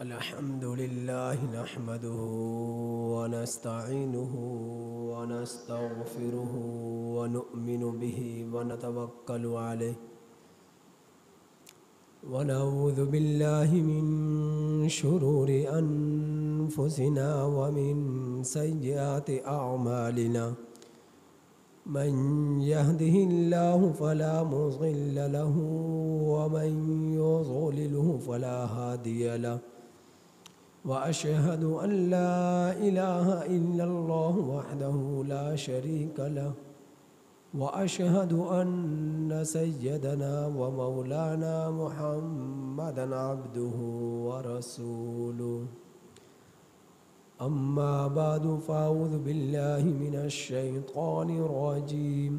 الحمد لله نحمده ونستعينه ونستغفره ونؤمن به ونتوكل عليه ونعوذ بالله من شرور أنفسنا ومن سيئات أعمالنا من يهده الله فلا مضل له ومن يضلله فلا هادي له وأشهد أن لا إله إلا الله وحده لا شريك له وأشهد أن سيدنا ومولانا محمدا عبده ورسوله أما بعد فأعوذ بالله من الشيطان الرجيم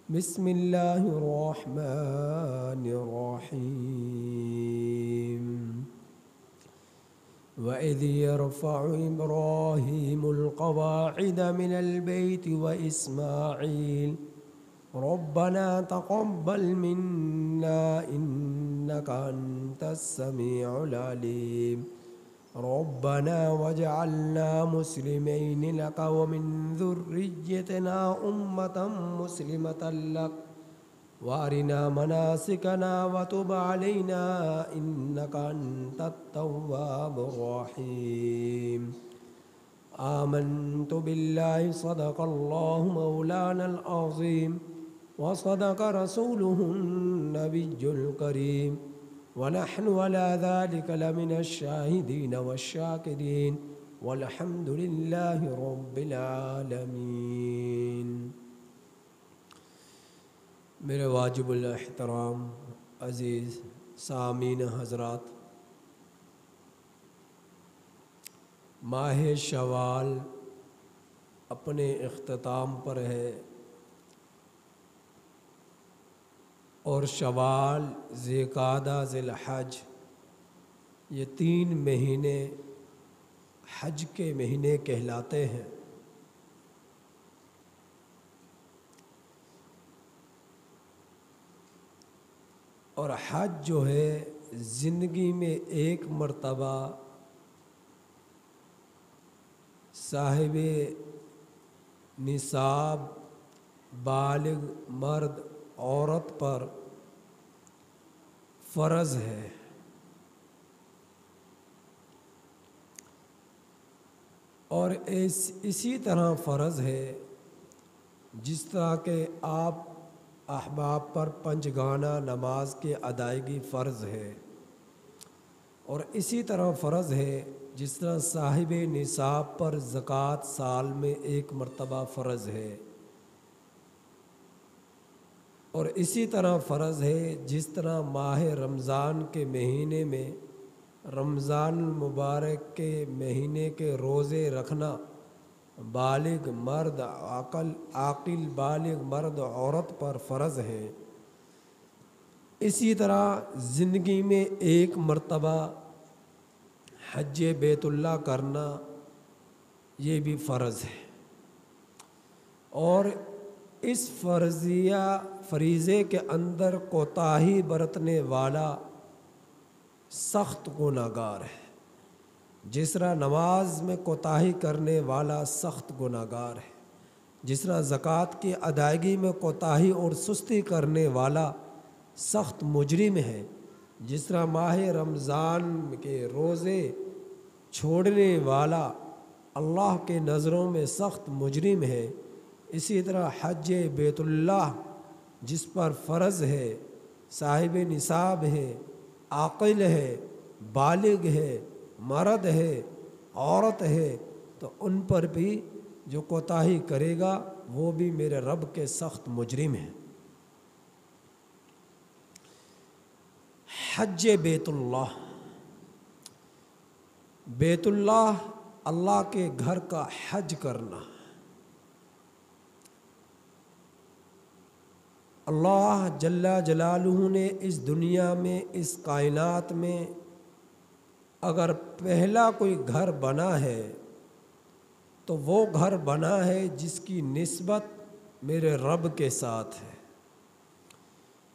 بسم الله الرحمن الرحيم وإذ يرفع إبراهيم القواعد من البيت وإسماعيل ربنا تقبل منا إنك أنت السميع العليم ربنا واجعلنا مسلمين لك ومن ذريتنا أمة مسلمة لك وارنا مناسكنا وتب علينا إنك أنت التواب الرحيم آمنت بالله صدق الله مولانا العظيم وصدق رسوله النبي الكريم ونحن على ذلك لمن الشاهدين والشاكرين والحمد لله رب العالمين۔ میرے واجب الاحترام عزیز سامعین حضرات، ماہ شوال اپنے اختتام پر ہے اور شوال، ذی القعدہ، ذی الحج، یہ 3 مہینے حج کے مہینے کہلاتے ہیں۔ اور حج جو ہے زندگی میں ایک مرتبہ صاحب نصاب بالغ مرد عورت پر فرض ہے۔ اور اسی طرح فرض ہے جس طرح کہ آپ احباب پر 5 گانا نماز کی ادائیگی فرض ہے، اور اسی طرح فرض ہے جس طرح صاحب نصاب پر زکوٰۃ سال میں 1 مرتبہ فرض ہے، اور اسی طرح فرض ہے جس طرح ماہ رمضان کے مہینے میں رمضان المبارک کے مہینے کے روزے رکھنا بالغ مرد عاقل بالغ مرد عورت پر فرض ہے، اسی طرح زندگی میں 1 مرتبہ حج بیت اللہ کرنا یہ بھی فرض ہے۔ اور اس فریضے کے اندر کوتاہی برتنے والا سخت گناہگار ہے، جس طرح نماز میں کوتاہی کرنے والا سخت گناہگار ہے، جس طرح زکوٰۃ کی ادائیگی میں کوتاہی اور سستی کرنے والا سخت مجرم ہے، جس طرح ماہ رمضان کے روزے چھوڑنے والا اللہ کے نظروں میں سخت مجرم ہے، اسی طرح حج بیت اللہ جس پر فرض ہے، صاحب نصاب ہے، عاقل ہے، بالغ ہے، مرد ہے، عورت ہے، تو ان پر بھی جو کوتاہی کرے گا وہ بھی میرے رب کے سخت مجرم ہیں۔ حج بیت اللہ، بیت اللہ اللہ کے گھر کا حج کرنا۔ اللہ جل جلالہ نے اس دنیا میں، اس کائنات میں اگر پہلا کوئی گھر بنا ہے تو وہ گھر بنا ہے جس کی نسبت میرے رب کے ساتھ ہے۔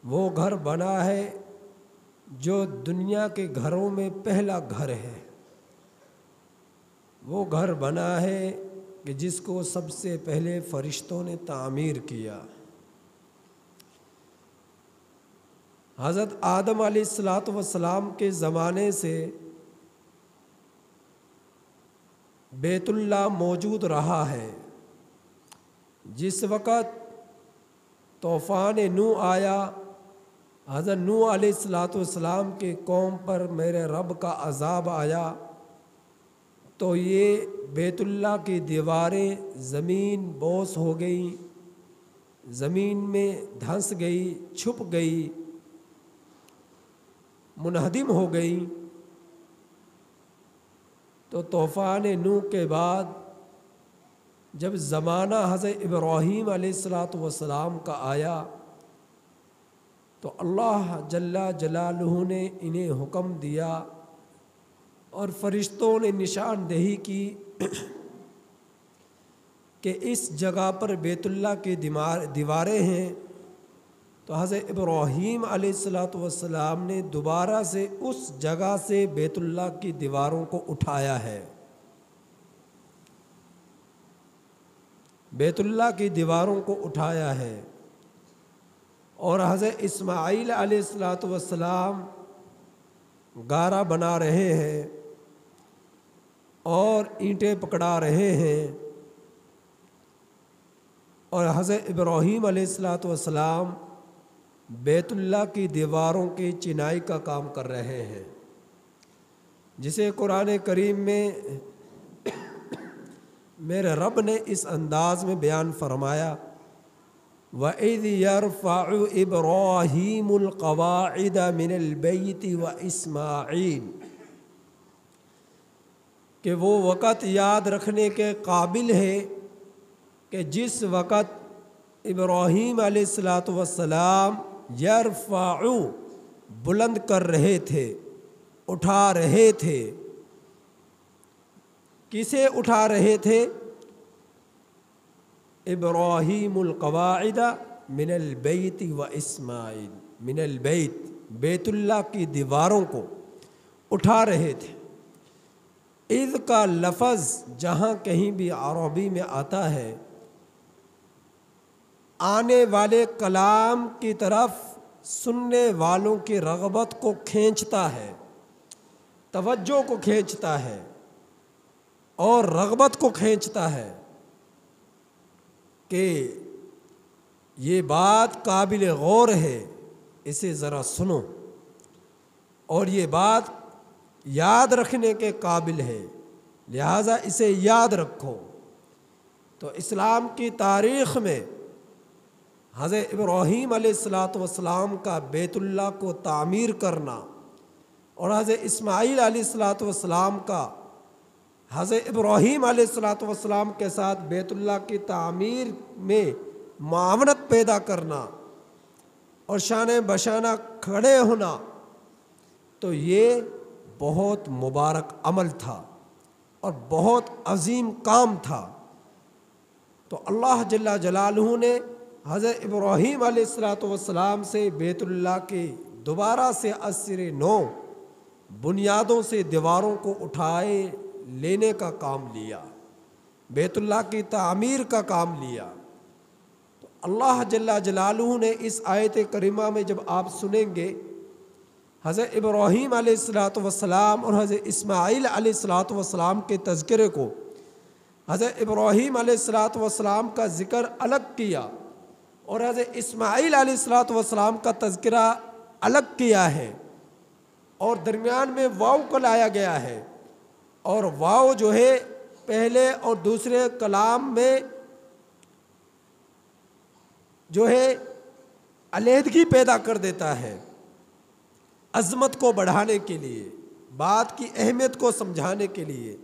وہ گھر بنا ہے جو دنیا کے گھروں میں پہلا گھر ہے۔ وہ گھر بنا ہے کہ جس کو سب سے پہلے فرشتوں نے تعمیر کیا۔ حضرت آدم علیہ السلام کے زمانے سے بیت اللہ موجود رہا ہے۔ جس وقت طوفان نوح آیا، حضرت نوح علیہ السلام کے قوم پر میرے رب کا عذاب آیا، تو یہ بیت اللہ کی دیواریں زمین بوس ہو گئی، زمین میں دھنس گئی، چھپ گئی، منہدم ہو گئی۔ تو طوفان نوح کے بعد جب زمانہ حضرت ابراہیم علیہ السلام کا آیا تو اللہ جل جلالہ نے انہیں حکم دیا اور فرشتوں نے نشاندہی کی کہ اس جگہ پر بیت اللہ کی دیواریں ہیں۔ تو حضرت ابراہیم علیہ السلام نے دوبارہ سے اس جگہ سے بیت اللہ کی دیواروں کو اٹھایا ہے، بیت اللہ کی دیواروں کو اٹھایا ہے۔ اور حضرت اسماعیل علیہ السلام گارا بنا رہے ہیں اور اینٹیں پکڑا رہے ہیں، اور حضرت ابراہیم علیہ السلام بیت اللہ کی دیواروں کی چنائی کا کام کر رہے ہیں، جسے قرآن کریم میں میرے رب نے اس انداز میں بیان فرمایا، وَإِذْ يَرْفَعُ إِبْرَاهِيمُ الْقَوَاعِدَ مِنَ الْبَيْتِ وَإِسْمَاعِيلُ، کہ وہ وقت یاد رکھنے کے قابل ہے کہ جس وقت ابراہیم علیہ السلام یرفع بلند کر رہے تھے، اٹھا رہے تھے۔ کسے اٹھا رہے تھے؟ ابراہیم القواعد من البیت و اسماعیل، من البیت، بیت اللہ کی دیواروں کو اٹھا رہے تھے۔ اذ کا لفظ جہاں کہیں بھی عربی میں آتا ہے، آنے والے کلام کی طرف سننے والوں کی رغبت کو کھینچتا ہے، توجہ کو کھینچتا ہے اور رغبت کو کھینچتا ہے کہ یہ بات قابل غور ہے، اسے ذرا سنو، اور یہ بات یاد رکھنے کے قابل ہے، لہٰذا اسے یاد رکھو۔ تو اسلام کی تاریخ میں حضرت ابراہیم علیہ السلام کا بیت اللہ کو تعمیر کرنا اور حضرت اسماعیل علیہ السلام کا حضرت ابراہیم علیہ السلام کے ساتھ بیت اللہ کی تعمیر میں معاونت پیدا کرنا اور شانہ بشانہ کھڑے ہونا، تو یہ بہت مبارک عمل تھا اور بہت عظیم کام تھا۔ تو اللہ جل جلالہ نے حضرت ابراہیم علیہ السلام سے بیت اللہ کے دوبارہ سے اثر نو بنیادوں سے دیواروں کو اٹھائے لینے کا کام لیا، بیت اللہ کی تعمیر کا کام لیا۔ تو اللہ جل جلالہ نے اس آیت کریمہ میں جب آپ سنیں گے حضرت ابراہیم علیہ السلام اور حضرت اسماعیل علیہ السلام کے تذکرے کو، حضرت ابراہیم علیہ السلام کا ذکر الگ کیا اور حضرت اسماعیل علیہ السلام کا تذکرہ الگ کیا ہے، اور درمیان میں واو کو لایا گیا ہے، اور واو جو ہے پہلے اور دوسرے کلام میں جو ہے علیحدگی پیدا کر دیتا ہے، عظمت کو بڑھانے کے لیے، بات کی اہمیت کو سمجھانے کے لیے۔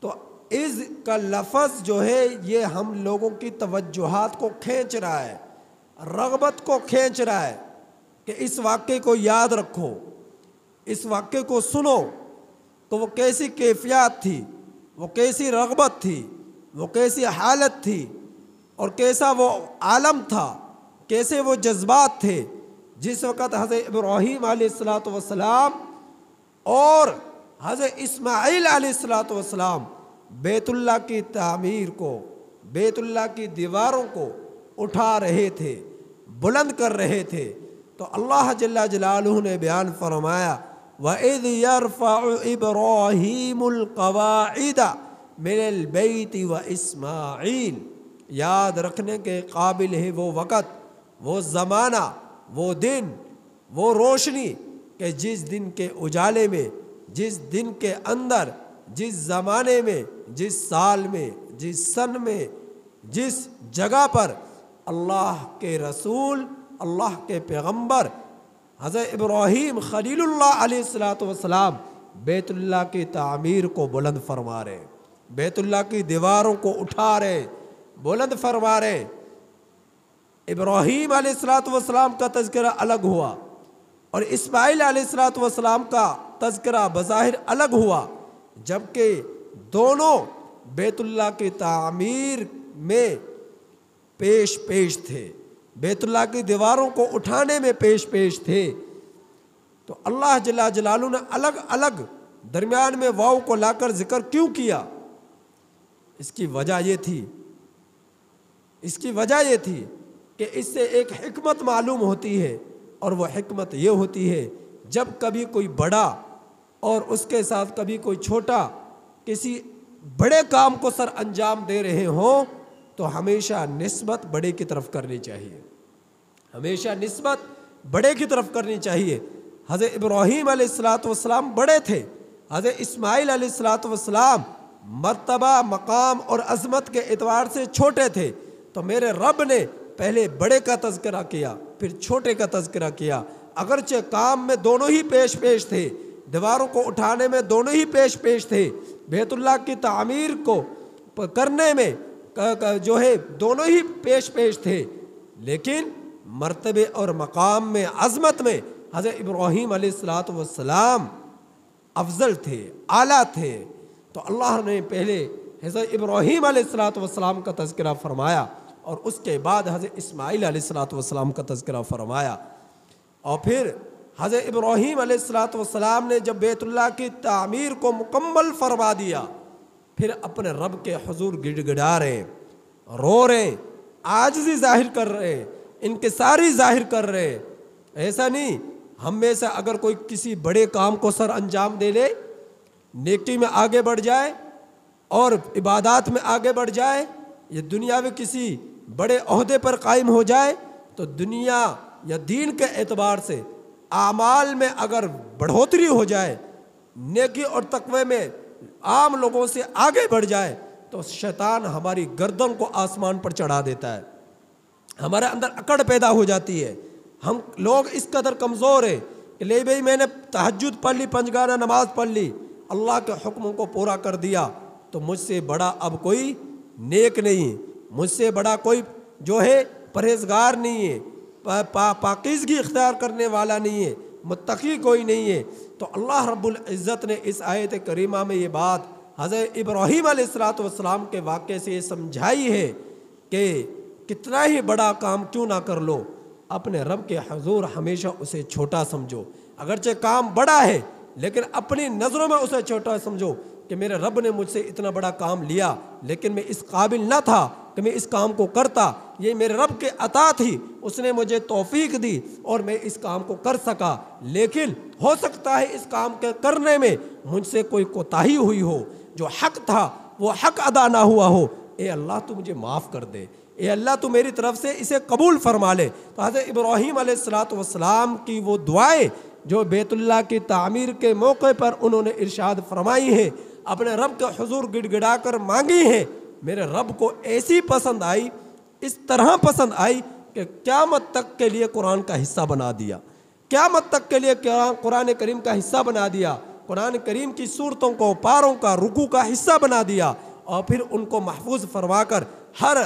تو اذ کا لفظ جو ہے یہ ہم لوگوں کی توجہات کو کھینچ رہا ہے، رغبت کو کھینچ رہا ہے کہ اس واقعے کو یاد رکھو، اس واقعے کو سنو، تو وہ کیسی کیفیات تھی، وہ کیسی رغبت تھی، وہ کیسی حالت تھی، اور کیسا وہ عالم تھا، کیسے وہ جذبات تھے جس وقت حضرت ابراہیم علیہ السلام اور حضرت اسماعیل علیہ الصلوۃ والسلام بیت اللہ کی تعمیر کو، بیت اللہ کی دیواروں کو اٹھا رہے تھے، بلند کر رہے تھے، تو اللہ جل جلالہ نے بیان فرمایا وَإِذْ يَرْفَعُ إِبْرَاهِيمُ الْقَوَاعِدَ مِنَ الْبَيْتِ وَإِسْمَاعِيل۔ یاد رکھنے کے قابل ہے وہ وقت، وہ زمانہ، وہ دن، وہ روشنی کہ جس دن کے اجالے میں، جس دن کے اندر، جس زمانے میں، جس سال میں، جس سن میں، جس جگہ پر اللہ کے رسول، اللہ کے پیغمبر حضرت ابراہیم خلیل اللہ علیہ الصلوۃ والسلام بیت اللہ کی تعمیر کو بلند فرما رہے، بیت اللہ کی دیواروں کو اٹھا رہے، بلند فرما رہے۔ ابراہیم علیہ الصلوۃ والسلام کا تذکرہ الگ ہوا اور اسماعیل علیہ الصلوۃ والسلام کا تذکرہ بظاہر الگ ہوا، جبکہ دونوں بیت اللہ کی تعمیر میں پیش پیش تھے، بیت اللہ کی دیواروں کو اٹھانے میں پیش پیش تھے۔ تو اللہ جل جلالہ نے الگ الگ درمیان میں واو کو لا کر ذکر کیوں کیا؟ اس کی وجہ یہ تھی، اس کی وجہ یہ تھی کہ اس سے ایک حکمت معلوم ہوتی ہے، اور وہ حکمت یہ ہوتی ہے جب کبھی کوئی بڑا اور اس کے ساتھ کبھی کوئی چھوٹا کسی بڑے کام کو سر انجام دے رہے ہوں تو ہمیشہ نسبت بڑے کی طرف کرنی چاہیے، ہمیشہ نسبت بڑے کی طرف کرنی چاہیے۔ حضرت ابراہیم علیہ الصلوۃ والسلام بڑے تھے، حضرت اسماعیل علیہ الصلوۃ والسلام مرتبہ، مقام اور عظمت کے اعتبار سے چھوٹے تھے، تو میرے رب نے پہلے بڑے کا تذکرہ کیا پھر چھوٹے کا تذکرہ کیا۔ اگرچہ کام میں دونوں ہی پیش پیش تھے، دیواروں کو اٹھانے میں دونوں ہی پیش پیش تھے، بیت اللہ کی تعمیر کو کرنے میں جو ہے دونوں ہی پیش پیش تھے، لیکن مرتبے اور مقام میں، عظمت میں حضرت ابراہیم علیہ الصلوۃ والسلام افضل تھے، اعلیٰ تھے۔ تو اللہ نے پہلے حضرت ابراہیم علیہ الصلوۃ والسلام کا تذکرہ فرمایا اور اس کے بعد حضرت اسماعیل علیہ الصلوۃ والسلام کا تذکرہ فرمایا، اور پھر حضرت ابراہیم علیہ الصلوۃ والسلام نے جب بیت اللہ کی تعمیر کو مکمل فرما دیا، پھر اپنے رب کے حضور گڑ گڑا رہے، رو رہے، عاجزی ظاہر کر رہے، انکساری ظاہر کر رہے۔ ایسا نہیں، ہم میں سے اگر کوئی کسی بڑے کام کو سر انجام دے لے، نیکی میں آگے بڑھ جائے اور عبادات میں آگے بڑھ جائے، یہ دنیا میں کسی بڑے عہدے پر قائم ہو جائے، تو دنیا یا دین کے اعتبار سے اعمال میں اگر بڑھوتری ہو جائے، نیکی اور تقوی میں عام لوگوں سے آگے بڑھ جائے، تو شیطان ہماری گردن کو آسمان پر چڑھا دیتا ہے، ہمارے اندر اکڑ پیدا ہو جاتی ہے۔ ہم لوگ اس قدر کمزور ہیں کہ لے بھئی میں نے تہجد پڑھ لی، پنجگانہ نماز پڑھ لی، اللہ کے حکموں کو پورا کر دیا، تو مجھ سے بڑا اب کوئی نیک نہیں، مجھ سے بڑا کوئی جو ہے پرہیزگار نہیں ہے، پاکیزگی اختیار کرنے والا نہیں ہے، متقی کوئی نہیں ہے۔ تو اللہ رب العزت نے اس آیت کریمہ میں یہ بات حضرت ابراہیم علیہ الصلوۃ والسلام کے واقعے سے یہ سمجھائی ہے کہ کتنا ہی بڑا کام کیوں نہ کر لو، اپنے رب کے حضور ہمیشہ اسے چھوٹا سمجھو، اگرچہ کام بڑا ہے لیکن اپنی نظروں میں اسے چھوٹا سمجھو کہ میرے رب نے مجھ سے اتنا بڑا کام لیا، لیکن میں اس قابل نہ تھا کہ میں اس کام کو کرتا، یہ میرے رب کے عطا تھی، اس نے مجھے توفیق دی اور میں اس کام کو کر سکا، لیکن ہو سکتا ہے اس کام کے کرنے میں مجھ سے کوئی کوتاہی ہوئی ہو، جو حق تھا وہ حق ادا نہ ہوا ہو، اے اللہ تو مجھے معاف کر دے، اے اللہ تو میری طرف سے اسے قبول فرما لے۔ تو حضرت ابراہیم علیہ الصلوۃ والسلام کی وہ دعائیں جو بیت اللہ کی تعمیر کے موقع پر انہوں نے ارشاد فرمائی ہیں، اپنے رب کے حضور گڑ گڑا کر مانگی ہیں، میرے رب کو ایسی پسند آئی، اس طرح پسند آئی کہ قیامت تک کے لیے قرآن کا حصہ بنا دیا، قیامت تک کے لیے قرآن کریم کا حصہ بنا دیا، قرآن کریم کی صورتوں کو، پاروں کا، رکوع کا حصہ بنا دیا، اور پھر ان کو محفوظ فرما کر ہر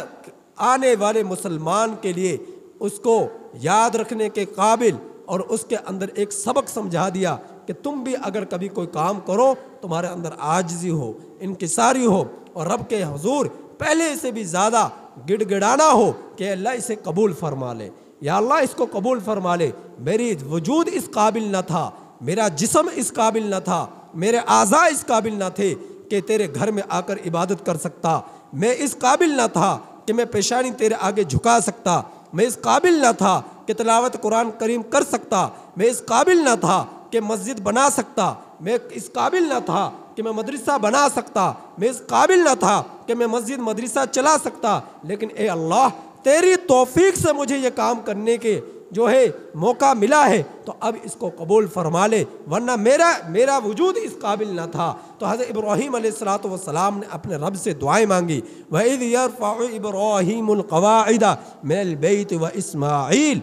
آنے والے مسلمان کے لیے اس کو یاد رکھنے کے قابل اور اس کے اندر ایک سبق سمجھا دیا کہ تم بھی اگر کبھی کوئی کام کرو، تمہارے اندر عاجزی ہو، انکساری ہو، اور رب کے حضور پہلے سے بھی زیادہ گڑ گڑانا ہو کہ اللہ اسے قبول فرما لے، یا اللہ اس کو قبول فرما لے، میری وجود اس قابل نہ تھا، میرا جسم اس قابل نہ تھا، میرے اعضاء اس قابل نہ تھے کہ تیرے گھر میں آ کر عبادت کر سکتا، میں اس قابل نہ تھا کہ میں پیشانی تیرے آگے جھکا سکتا، میں اس قابل نہ تھا کہ تلاوت قرآن کریم کر سکتا، میں اس قابل نہ تھا کہ مسجد بنا سکتا، میں اس قابل نہ تھا کہ میں مدرسہ بنا سکتا، میں اس قابل نہ تھا کہ میں مسجد مدرسہ چلا سکتا، لیکن اے اللہ تیری توفیق سے مجھے یہ کام کرنے کے جو ہے موقع ملا ہے، تو اب اس کو قبول فرما لے، ورنہ میرا وجود اس قابل نہ تھا۔ تو حضرت ابراہیم علیہ السلام نے اپنے رب سے دعائیں مانگی، وَإِذْ يَرْفَعُ إِبْرَاهِيمُ الْقَوَاعِدَ مِنَ الْبَيْتِ وَإِسْمَاعِيلُ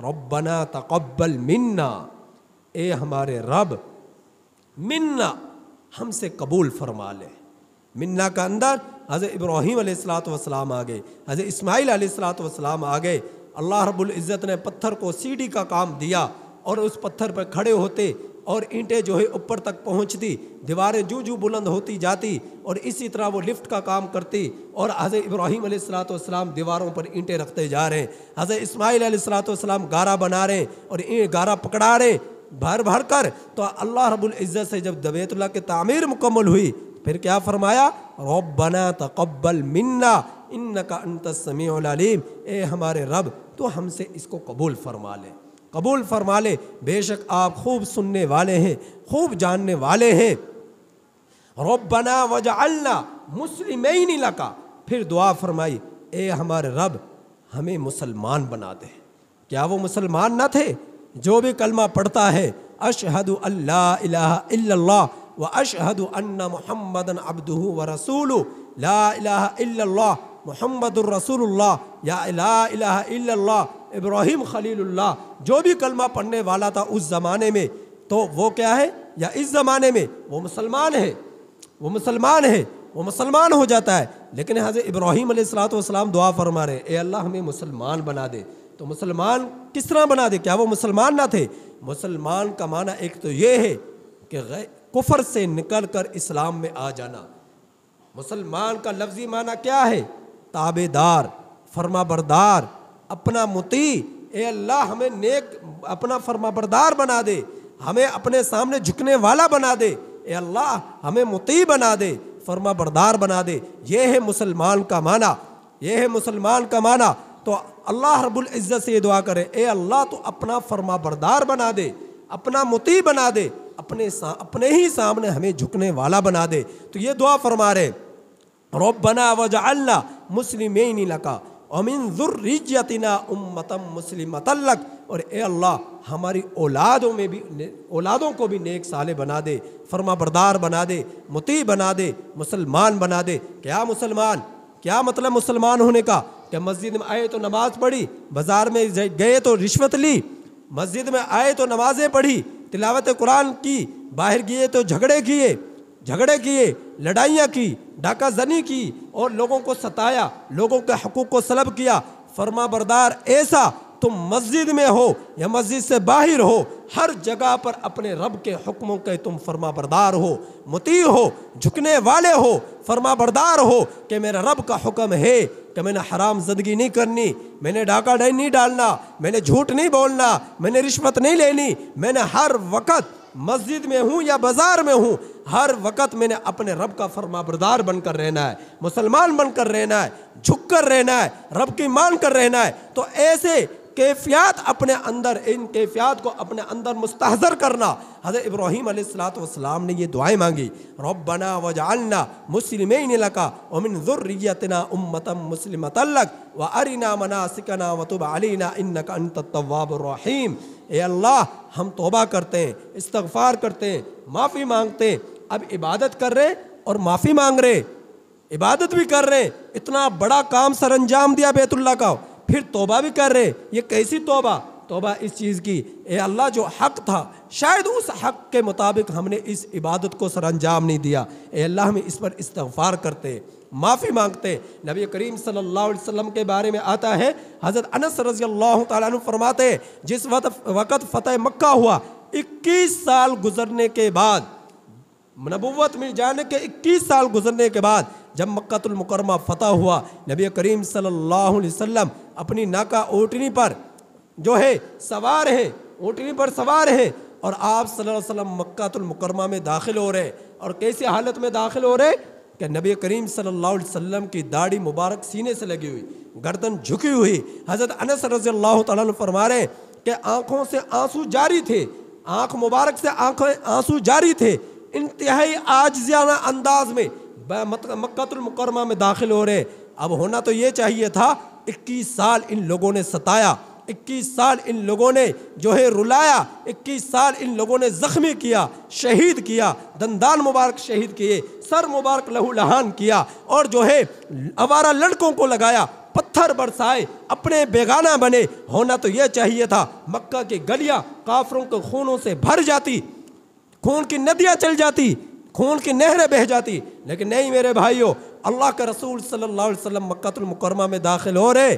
رَبَّنَا تَقَبَّلْ مِنَّا، اے ہمارے رب منا ہم سے قبول فرما لے۔ منا کا اندر حضرت ابراہیم علیہ السلام آ گئے، حضرت اسماعیل علیہ السلام آ گئے۔ اللہ رب العزت نے پتھر کو سیڑھی کا کام دیا اور اس پتھر پر کھڑے ہوتے اور اینٹیں جو ہے اوپر تک پہنچتی، دیواریں جو بلند ہوتی جاتی، اور اسی طرح وہ لفٹ کا کام کرتی، اور حضرت ابراہیم علیہ السلام دیواروں پر اینٹیں رکھتے جا رہے ہیں، حضرت اسماعیل علیہ السلام گارا بنا رہے ہیں اور گارا پکڑا رہے بھر کر۔ تو اللہ رب العزت سے جب بیت اللہ کی تعمیر مکمل ہوئی، پھر کیا فرمایا؟ ربنا تقبل منا انک انت السمیع العلیم، اے ہمارے رب تو ہم سے اس کو قبول فرما لے، قبول فرما لے، بے شک آپ خوب سننے والے ہیں، خوب جاننے والے ہیں۔ ربنا وجعلنا مسلمین لک، پھر دعا فرمائی اے ہمارے رب ہمیں مسلمان بنا دے۔ کیا وہ مسلمان نہ تھے؟ جو بھی کلمہ پڑھتا ہے اشہد ان لا الہ الا اللہ واشہد ان محمدًا عبدہ ورسولہ، لا الہ الا اللہ محمد الرسول اللہ، یا لا الہ الا اللہ ابراہیم خلیل اللہ، جو بھی کلمہ پڑھنے والا تھا اس زمانے میں، تو وہ کیا ہے؟ یا اس زمانے میں وہ مسلمان ہے، وہ مسلمان ہے، وہ مسلمان ہو جاتا ہے۔ لیکن حضرت ابراہیم علیہ السلام دعا فرما رہے اے اللہ ہمیں مسلمان بنا دے۔ تو مسلمان کس طرح بنا دے؟ کیا وہ مسلمان نہ تھے؟ مسلمان کا معنی ایک تو یہ ہے کہ کفر سے نکل کر اسلام میں آ جانا۔ مسلمان کا لفظی معنی کیا ہے؟ تابع دار، فرما بردار، اپنا مطیع۔ اے اللہ ہمیں نیک اپنا فرما بردار بنا دے، ہمیں اپنے سامنے جھکنے والا بنا دے، اے اللہ ہمیں مطیع بنا دے، فرما بردار بنا دے۔ یہ ہے مسلمان کا معنی، یہ ہے مسلمان کا معنی۔ تو اللہ رب العزت سے یہ دعا کرے اے اللہ تو اپنا فرما بردار بنا دے، اپنا مطیع بنا دے، اپنے ہی سامنے ہمیں جھکنے والا بنا دے۔ تو یہ دعا فرما رہے ربنا وجعلنا مسلمین لک ومن ذریتنا امۃ مسلمۃ لک، اور اے اللہ ہماری اولادوں کو بھی نیک صالح بنا دے، فرما بردار بنا دے، مطیع بنا دے، مسلمان بنا دے۔ کیا مسلمان؟ کیا مطلب مسلمان ہونے کا؟ کہ مسجد میں آئے تو نماز پڑھی، بازار میں گئے تو رشوت لی، مسجد میں آئے تو نمازیں پڑھی، تلاوت قرآن کی، باہر گئے تو جھگڑے کیے، لڑائیاں کی، ڈاکہ زنی کی، اور لوگوں کو ستایا، لوگوں کے حقوق کو سلب کیا۔ فرما بردار ایسا تم مسجد میں ہو یا مسجد سے باہر ہو، ہر جگہ پر اپنے رب کے حکموں کے تم فرما بردار ہو، مطیع ہو، جھکنے والے ہو، فرما بردار ہو کہ میرا رب کا حکم ہے کہ میں نے حرام زندگی نہیں کرنی، میں نے ڈاکہ نہیں ڈالنا، میں نے جھوٹ نہیں بولنا، میں نے رشوت نہیں لینی، میں نے ہر وقت مسجد میں ہوں یا بازار میں ہوں، ہر وقت میں نے اپنے رب کا فرما بردار بن کر رہنا ہے، مسلمان بن کر رہنا ہے، جھک کر رہنا ہے، رب کی مان کر رہنا ہے۔ تو ایسے کیفیات اپنے اندر، ان کیفیات کو اپنے اندر مستحضر کرنا۔ حضرت ابراہیم علیہ السلام نے یہ دعائیں مانگی ربنا وجعلنا مسلمین لک ومن ذریتنا امۃ مسلمۃ لک وارنا مناسکنا وتب علینا انک انت التواب الرحیم۔ اے اللہ ہم توبہ کرتے ہیں، استغفار کرتے ہیں، معافی مانگتے ہیں، اب عبادت کر رہے اور معافی مانگ رہے، عبادت بھی کر رہے، اتنا بڑا کام سر انجام دیا بیت اللہ کا، پھر توبہ بھی کر رہے۔ یہ کیسی توبہ؟ توبہ اس چیز کی اے اللہ جو حق تھا شاید اس حق کے مطابق ہم نے اس عبادت کو سر انجام نہیں دیا، اے اللہ ہمیں اس پر استغفار کرتے، معافی مانگتے۔ نبی کریم صلی اللہ علیہ وسلم کے بارے میں آتا ہے، حضرت انس رضی اللہ تعالیٰ عنہ فرماتے ہیں جس وقت فتح مکہ ہوا، 21 سال گزرنے کے بعد، نبوت میں جانے کے 21 سال گزرنے کے بعد جب مکہ المکرمہ فتح ہوا، نبی کریم صلی اللہ علیہ وسلم اپنی ناکہ اونٹنی پر جو ہے سوار ہیں، اونٹنی پر سوار ہیں، اور آپ صلی اللہ علیہ وسلم مکہ المکرمہ میں داخل ہو رہے، اور کیسی حالت میں داخل ہو رہے کہ نبی کریم صلی اللہ علیہ وسلم کی داڑھی مبارک سینے سے لگی ہوئی، گردن جھکی ہوئی۔ حضرت انس رضی اللہ تعالیٰ عنہ فرما رہے ہیں کہ آنکھوں سے آنسو جاری تھے، آنکھ مبارک سے آنسو جاری تھے، انتہائی عاجزانہ انداز میں مکہ المکرمہ میں داخل ہو رہے۔ اب ہونا تو یہ چاہیے تھا، 21 سال ان لوگوں نے ستایا، 21 سال ان لوگوں نے جو ہے رلایا، 21 سال ان لوگوں نے زخمی کیا، شہید کیا، دندان مبارک شہید کیے، سر مبارک لہو لہان کیا، اور جو ہے آوارہ لڑکوں کو لگایا، پتھر برسائے، اپنے بیگانہ بنے۔ ہونا تو یہ چاہیے تھا مکہ کی گلیاں کافروں کے خونوں سے بھر جاتی، خون کی ندیاں چل جاتی، خون کی نہریں بہہ جاتی، لیکن نہیں میرے بھائیوں، اللہ کے رسول صلی اللہ علیہ وسلم مکہ المکرمہ میں داخل ہو رہے،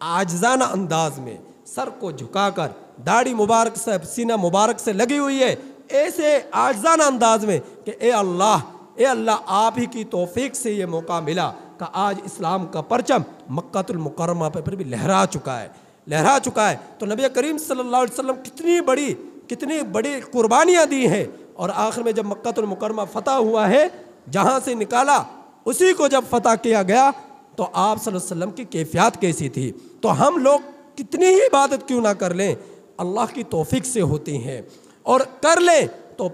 عاجزانہ انداز میں، سر کو جھکا کر، داڑھی مبارک سے، سینہ مبارک سے لگی ہوئی ہے، ایسے عاجزانہ انداز میں کہ اے اللہ آپ ہی کی توفیق سے یہ موقع ملا کہ آج اسلام کا پرچم مکہ المکرمہ پر بھی لہرا چکا ہے۔ تو نبی کریم صلی اللہ علیہ وسلم کتنی بڑی قربانیاں دی ہیں، اور آخر میں جب مکہ المکرمہ فتح ہوا ہے، جہاں سے نکالا اسی کو جب فتح کیا گیا، تو آپ صلی اللہ علیہ وسلم کی کیفیات کیسی تھی۔ تو ہم لوگ کتنی ہی عبادت کیوں نہ کر لیں، اللہ کی توفیق سے ہوتی ہیں، اور کر لیں تو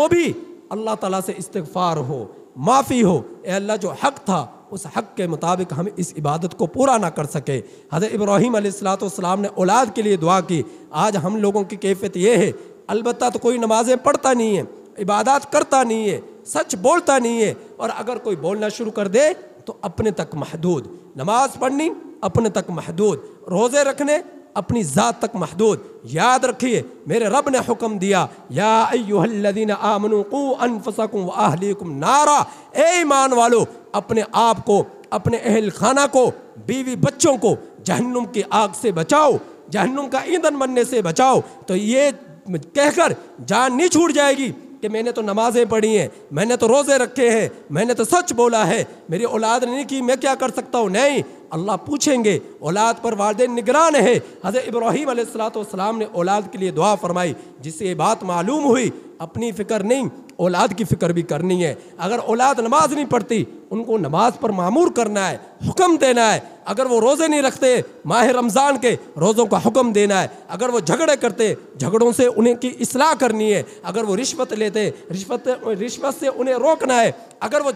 بھی اللہ تعالیٰ سے استغفار ہو، معافی ہو، اے اللہ جو حق تھا اس حق کے مطابق ہم اس عبادت کو پورا نہ کر سکے۔ حضرت ابراہیم علیہ السلام نے اولاد کے لیے دعا کی، آج ہم لوگوں کی کیفیت یہ ہے، البتہ تو کوئی نمازیں پڑھتا نہیں ہے، عبادات کرتا نہیں ہے، سچ بولتا نہیں ہے، اور اگر کوئی بولنا شروع کر دے تو اپنے تک محدود، نماز پڑھنی اپنے تک محدود، روزے رکھنے اپنی ذات تک محدود۔ یاد رکھیے میرے رب نے حکم دیا، یا ایھا الذین آمنوا قوا انفسکم واہلیکم نارا، اے ایمان والو اپنے آپ کو، اپنے اہل خانہ کو، بیوی بچوں کو جہنم کی آگ سے بچاؤ، جہنم کا ایندھن بننے سے بچاؤ۔ تو یہ کہہ کر جان نہیں چھوٹ جائے گی کہ میں نے تو نمازیں پڑھی ہیں، میں نے تو روزے رکھے ہیں، میں نے تو سچ بولا ہے، میری اولاد نے نہیں کی، میں کیا کر سکتا ہوں؟ نہیں، اللہ پوچھیں گے، اولاد پر والدین نگران ہے۔ حضرت ابراہیم علیہ السلام نے اولاد کے لیے دعا فرمائی، جس سے یہ بات معلوم ہوئی اپنی فکر نہیں، اولاد کی فکر بھی کرنی ہے۔ اگر اولاد نماز نہیں پڑھتی، ان کو نماز پر معمور کرنا ہے، حکم دینا ہے۔ اگر وہ روزے نہیں رکھتے ماہ رمضان کے، روزوں کا حکم دینا ہے۔ اگر وہ جھگڑے کرتے، جھگڑوں سے انہیں کی اصلاح کرنی ہے۔ اگر وہ رشوت لیتے، رشوت سے انہیں روکنا ہے۔ اگر وہ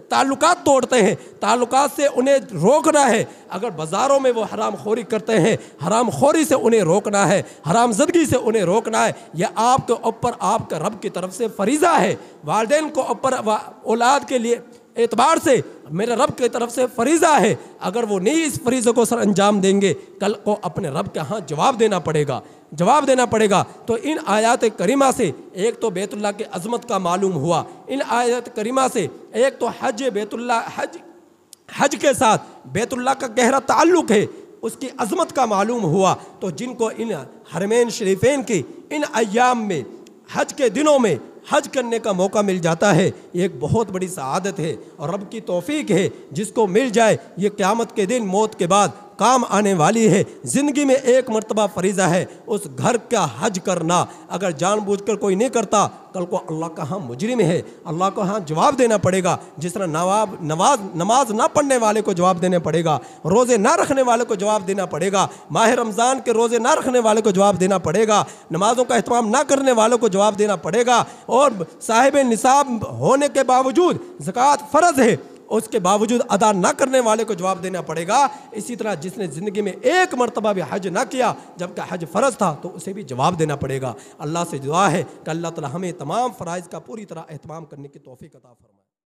تعلقات توڑتے ہیں، تعلقات سے انہیں روکنا ہے۔ اگر بازاروں میں وہ حرام خوری کرتے ہیں، حرام خوری سے انہیں روکنا ہے، حرام زدگی سے انہیں روکنا ہے۔ یہ آپ کے اوپر آپ کے رب کی طرف سے فریضہ ہے، والدین کو اوپر اولاد کے لیے اعتبار سے میرے رب کی طرف سے فریضہ ہے۔ اگر وہ نہیں اس فریضے کو سر انجام دیں گے، کل کو اپنے رب کے ہاں جواب دینا پڑے گا۔ تو ان آیات کریمہ سے ایک تو بیت اللہ کی عظمت کا معلوم ہوا، ان آیات کریمہ سے ایک تو حج کے ساتھ بیت اللہ کا گہرا تعلق ہے، اس کی عظمت کا معلوم ہوا۔ تو جن کو ان حرمین شریفین کی ان ایام میں، حج کے دنوں میں حج کرنے کا موقع مل جاتا ہے، یہ ایک بہت بڑی سعادت ہے اور رب کی توفیق ہے۔ جس کو مل جائے یہ قیامت کے دن موت کے بعد کام آنے والی ہے۔ زندگی میں ایک مرتبہ فریضہ ہے اس گھر کا حج کرنا۔ اگر جان بوجھ کر کوئی نہیں کرتا، کل کو اللہ کا ہاں مجرم ہے، اللہ کو ہاں جواب دینا پڑے گا۔ جس طرح نماز نہ پڑھنے والے کو جواب دینا پڑے گا، روزے نہ رکھنے والے کو جواب دینا پڑے گا، ماہ رمضان کے روزے نہ رکھنے والے کو جواب دینا پڑے گا، نمازوں کا اہتمام نہ کرنے والوں کو جواب دینا پڑے گا، اور صاحب نصاب ہونے کے باوجود زکوٰۃ فرض ہے اس کے باوجود ادا نہ کرنے والے کو جواب دینا پڑے گا۔ اسی طرح جس نے زندگی میں ایک مرتبہ بھی حج نہ کیا جبکہ حج فرض تھا تو اسے بھی جواب دینا پڑے گا۔ اللہ سے دعا ہے کہ اللہ تعالی ہمیں تمام فرائض کا پوری طرح اہتمام کرنے کی توفیق عطا فرمائے۔